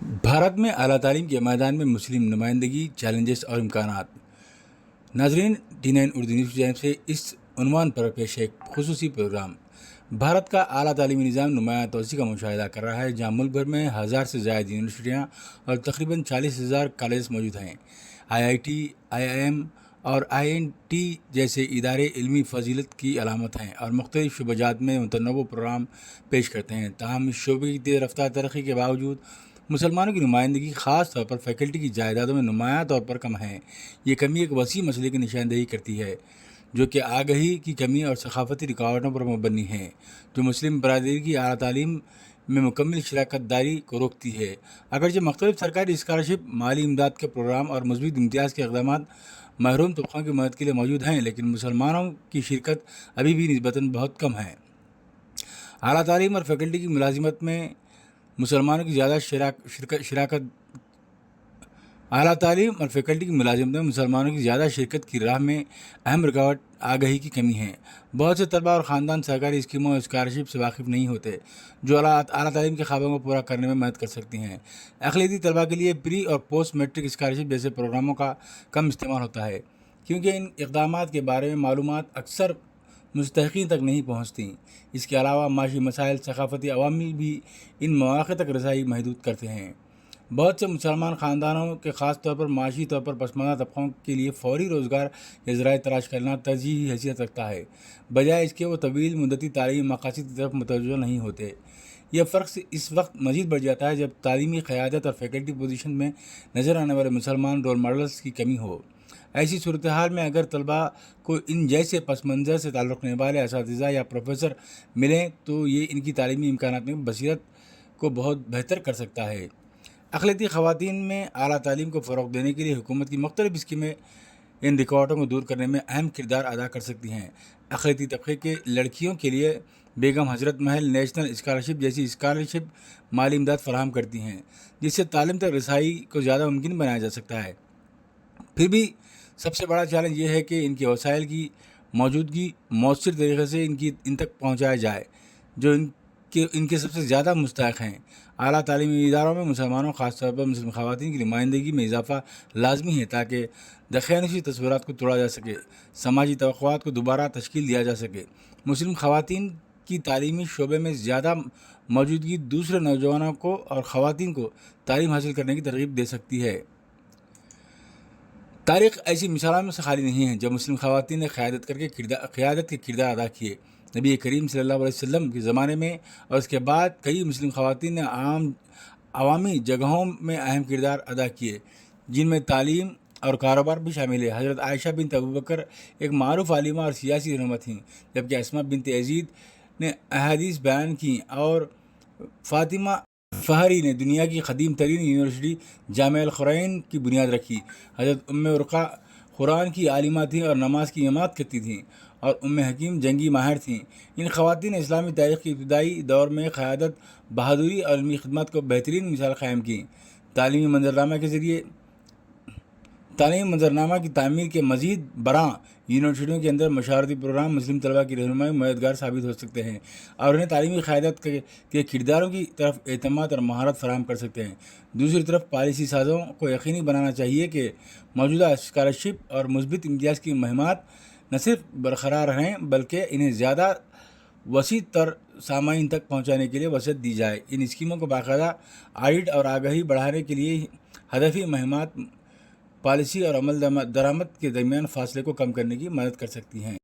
بھارت میں اعلیٰ تعلیم کے میدان میں مسلم نمائندگی، چیلنجز اور امکانات۔ ناظرین، T9 اردو نیوز کی جانب سے اس عنوان پر پیش ہے ایک خصوصی پروگرام۔ بھارت کا اعلیٰ تعلیمی نظام نمایاں توسیع کا مشاہدہ کر رہا ہے، جہاں ملک بھر میں 1000 سے زائد یونیورسٹیاں اور تقریباً 40,000 کالج موجود ہیں۔ IIT، IIM اور INT جیسے ادارے علمی فضیلت کی علامت ہیں اور مختلف شعبہ جات میں متنوع پروگرام پیش کرتے ہیں۔ تاہم اس شعبے کی تیز رفتار ترقی کے باوجود مسلمانوں کی نمائندگی، خاص طور پر فیکلٹی کی جائیدادوں میں نمایاں طور پر کم ہے۔ یہ کمی ایک وسیع مسئلے کی نشاندہی کرتی ہے، جو کہ آگہی کی کمی اور ثقافتی رکاوٹوں پر مبنی ہے، جو مسلم برادری کی اعلیٰ تعلیم میں مکمل شراکت داری کو روکتی ہے۔ اگرچہ مختلف سرکاری اسکالرشپ، مالی امداد کے پروگرام اور مثبت امتیاز کے اقدامات محروم طبقوں کی مدد کے لیے موجود ہیں، لیکن مسلمانوں کی شرکت ابھی بھی نسبتاً بہت کم ہے۔ اعلیٰ تعلیم اور فیکلٹی کی ملازمت میں مسلمانوں کی زیادہ شرکت کی راہ میں اہم رکاوٹ آگہی کی کمی ہے۔ بہت سے طلباء اور خاندان سرکاری اسکیموں اور اسکالرشپ سے واقف نہیں ہوتے، جو اعلیٰ تعلیم کے خوابوں کو پورا کرنے میں مدد کر سکتی ہیں۔ اقلیتی طلباء کے لیے پری اور پوسٹ میٹرک اسکالرشپ جیسے پروگراموں کا کم استعمال ہوتا ہے، کیونکہ ان اقدامات کے بارے میں معلومات اکثر مستحقین تک نہیں پہنچتی۔ اس کے علاوہ معاشی مسائل، ثقافتی عوامل بھی ان مواقع تک رسائی محدود کرتے ہیں۔ بہت سے مسلمان خاندانوں کے خاص طور پر معاشی طور پر پسماندہ طبقوں کے لیے فوری روزگار یا ذرائع تلاش کرنا ترجیحی حیثیت رکھتا ہے، بجائے اس کے وہ طویل مدتی تعلیمی مقاصد کی طرف متوجہ نہیں ہوتے۔ یہ فرق اس وقت مزید بڑھ جاتا ہے جب تعلیمی قیادت اور فیکلٹی پوزیشن میں نظر آنے والے مسلمان رول ماڈلز کی کمی ہو۔ ایسی صورتحال میں اگر طلباء کو ان جیسے پس منظر سے تعلق رکھنے والے اساتذہ یا پروفیسر ملیں تو یہ ان کی تعلیمی امکانات میں بصیرت کو بہت بہتر کر سکتا ہے۔ اقلیتی خواتین میں اعلیٰ تعلیم کو فروغ دینے کے لیے حکومت کی مختلف اسکیمیں ان رکاوٹوں کو دور کرنے میں اہم کردار ادا کر سکتی ہیں۔ اقلیتی طبقے کے لڑکیوں کے لیے بیگم حضرت محل نیشنل اسکالرشپ جیسی اسکالرشپ مالی امداد فراہم کرتی ہیں، جس سے تعلیم تک رسائی کو زیادہ ممکن بنایا جا سکتا ہے۔ پھر بھی سب سے بڑا چیلنج یہ ہے کہ ان کے وسائل کی موجودگی مؤثر طریقے سے ان تک پہنچایا جائے، جو ان کے سب سے زیادہ مستحق ہیں۔ اعلیٰ تعلیمی اداروں میں مسلمانوں، خاص طور پر مسلم خواتین کی نمائندگی میں اضافہ لازمی ہے تاکہ دقیانوسی تصورات کو توڑا جا سکے، سماجی توقعات کو دوبارہ تشکیل دیا جا سکے۔ مسلم خواتین کی تعلیمی شعبے میں زیادہ موجودگی دوسرے نوجوانوں کو اور خواتین کو تعلیم حاصل کرنے کی ترغیب دے سکتی ہے۔ تاریخ ایسی مثالوں سے خالی نہیں ہے جب مسلم خواتین نے قیادت کے کردار ادا کیے۔ نبی کریم صلی اللہ علیہ وسلم کے زمانے میں اور اس کے بعد کئی مسلم خواتین نے عوامی جگہوں میں اہم کردار ادا کیے، جن میں تعلیم اور کاروبار بھی شامل ہے۔ حضرت عائشہ بنت ابوبکر ایک معروف عالمہ اور سیاسی رہنما تھیں، جبکہ اسماء بنت یزید نے احادیث بیان کیں اور فاطمہ فہری نے دنیا کی قدیم ترین یونیورسٹی جامعہ القرآن کی بنیاد رکھی۔ حضرت ام ورقہ قرآن کی عالمہ تھیں اور نماز کی امامت کرتی تھیں، اور ام حکیم جنگی ماہر تھیں۔ ان خواتین نے اسلامی تاریخ کے ابتدائی دور میں قیادت، بہادری اور علمی خدمات کو بہترین مثال قائم کی۔ تعلیمی منظرنامہ کی تعمیر کے مزید برآں یونیورسٹیوں کے اندر مشاورتی پروگرام مسلم طلباء کی رہنمائی میں مددگار ثابت ہو سکتے ہیں اور انہیں تعلیمی قیادت کے کرداروں کی طرف اعتماد اور مہارت فراہم کر سکتے ہیں۔ دوسری طرف پالیسی سازوں کو یقینی بنانا چاہیے کہ موجودہ اسکالرشپ اور مثبت امتیاز کی مہمات نہ صرف برقرار رہیں بلکہ انہیں زیادہ وسیع تر سامعین تک پہنچانے کے لیے وسعت دی جائے۔ ان اسکیموں کو باقاعدہ آڈٹ اور آگاہی بڑھانے کے لیے ہدفی مہمات پالیسی اور عمل درآمد کے درمیان فاصلے کو کم کرنے کی مدد کر سکتی ہیں۔